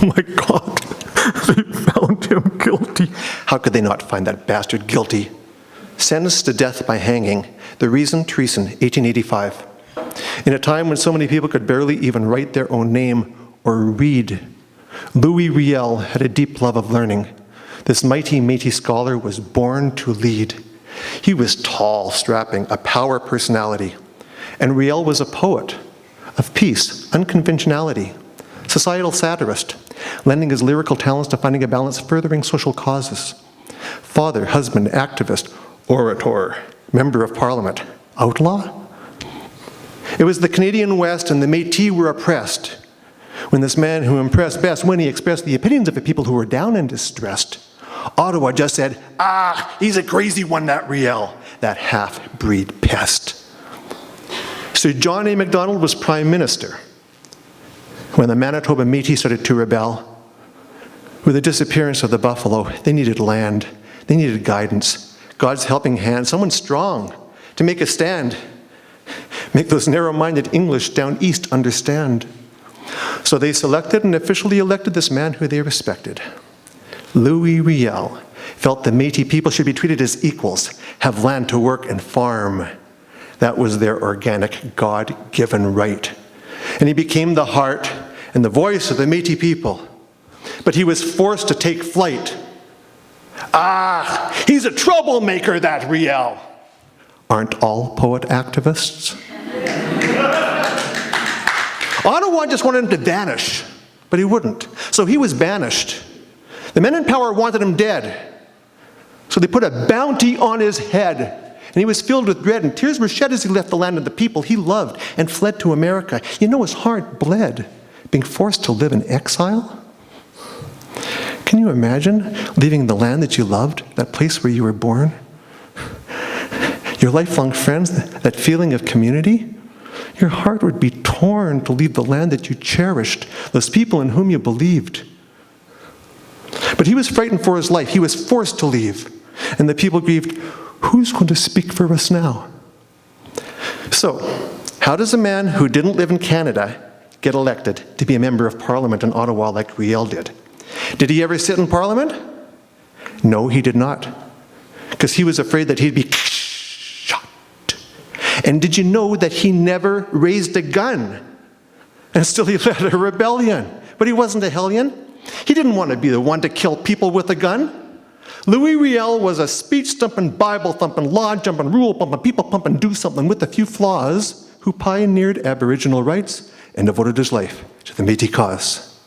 Oh my God, they found him guilty. How could they not find that bastard guilty? Sentenced to death by hanging, the reason, treason, 1885. In a time when so many people could barely even write their own name or read, Louis Riel had a deep love of learning. This mighty Métis scholar was born to lead. He was tall, strapping, a power personality. And Riel was a poet of peace, unconventionality, societal satirist, lending his lyrical talents to finding a balance furthering social causes. Father, husband, activist, orator, member of parliament, outlaw? It was the Canadian West and the Métis were oppressed when this man who impressed best, when he expressed the opinions of the people who were down and distressed, Ottawa just said, he's a crazy one, that Riel, that half-breed pest. Sir John A. Macdonald was Prime Minister when the Manitoba Métis started to rebel. With the disappearance of the buffalo, they needed land, they needed guidance, God's helping hand, someone strong to make a stand, make those narrow-minded English down east understand. So they selected and officially elected this man who they respected. Louis Riel felt the Métis people should be treated as equals, have land to work and farm. That was their organic, God-given right. And he became the heart and the voice of the Métis people. But he was forced to take flight. He's a troublemaker, that Riel. Aren't all poet activists? Ottawa just wanted him to vanish, but he wouldn't. So he was banished. The men in power wanted him dead. So they put a bounty on his head. And he was filled with dread, and tears were shed as he left the land of the people he loved and fled to America. You know, his heart bled, being forced to live in exile. Can you imagine leaving the land that you loved, that place where you were born? Your lifelong friends, that feeling of community? Your heart would be torn to leave the land that you cherished, those people in whom you believed. But he was frightened for his life. He was forced to leave. And the people grieved, who's going to speak for us now? So, how does a man who didn't live in Canada get elected to be a member of Parliament in Ottawa like Riel did? Did he ever sit in Parliament? No, he did not. Because he was afraid that he'd be shot. And did you know that he never raised a gun? And still he led a rebellion. But he wasn't a hellion. He didn't want to be the one to kill people with a gun. Louis Riel was a speech-thumping, Bible-thumping, law-jumping, rule-pumping, people-pumping, do-something with a few flaws who pioneered Aboriginal rights and devoted his life to the Métis cause.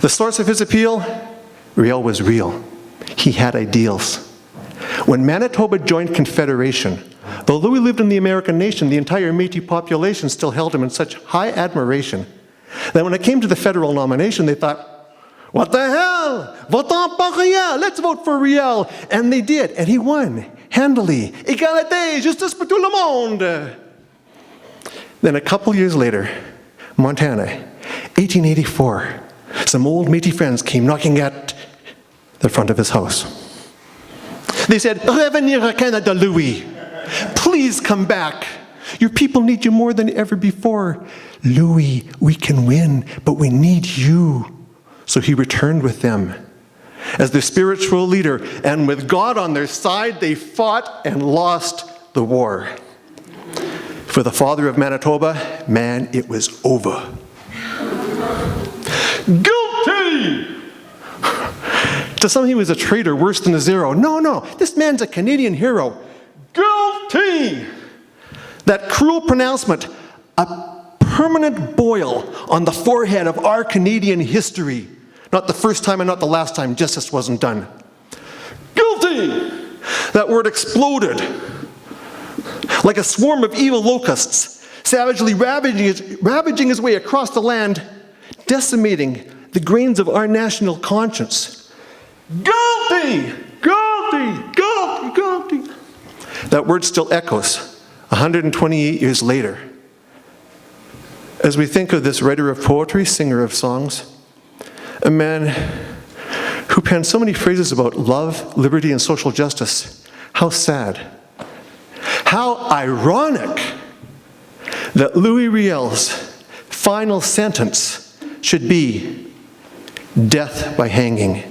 The source of his appeal? Riel was real. He had ideals. When Manitoba joined Confederation, though Louis lived in the American nation, the entire Métis population still held him in such high admiration that when it came to the federal nomination, they thought, what the hell? Votons pour Riel. Let's vote for Riel. And they did, and he won, handily. Égalité, justice pour tout le monde. Then a couple years later, Montana, 1884, some old Métis friends came knocking at the front of his house. They said, revenir à Canada, Louis. Please come back. Your people need you more than ever before. Louis, we can win, but we need you. So he returned with them as their spiritual leader, and with God on their side, they fought and lost the war. For the father of Manitoba, man, it was over. Guilty! To some, he was a traitor worse than a zero. No, this man's a Canadian hero. Guilty! That cruel pronouncement, a permanent boil on the forehead of our Canadian history. Not the first time and not the last time justice wasn't done. Guilty! That word exploded like a swarm of evil locusts, savagely ravaging his way across the land, decimating the grains of our national conscience. Guilty! Guilty! Guilty! Guilty! That word still echoes 128 years later. As we think of this writer of poetry, singer of songs, a man who penned so many phrases about love, liberty, and social justice, how sad, how ironic that Louis Riel's final sentence should be, death by hanging.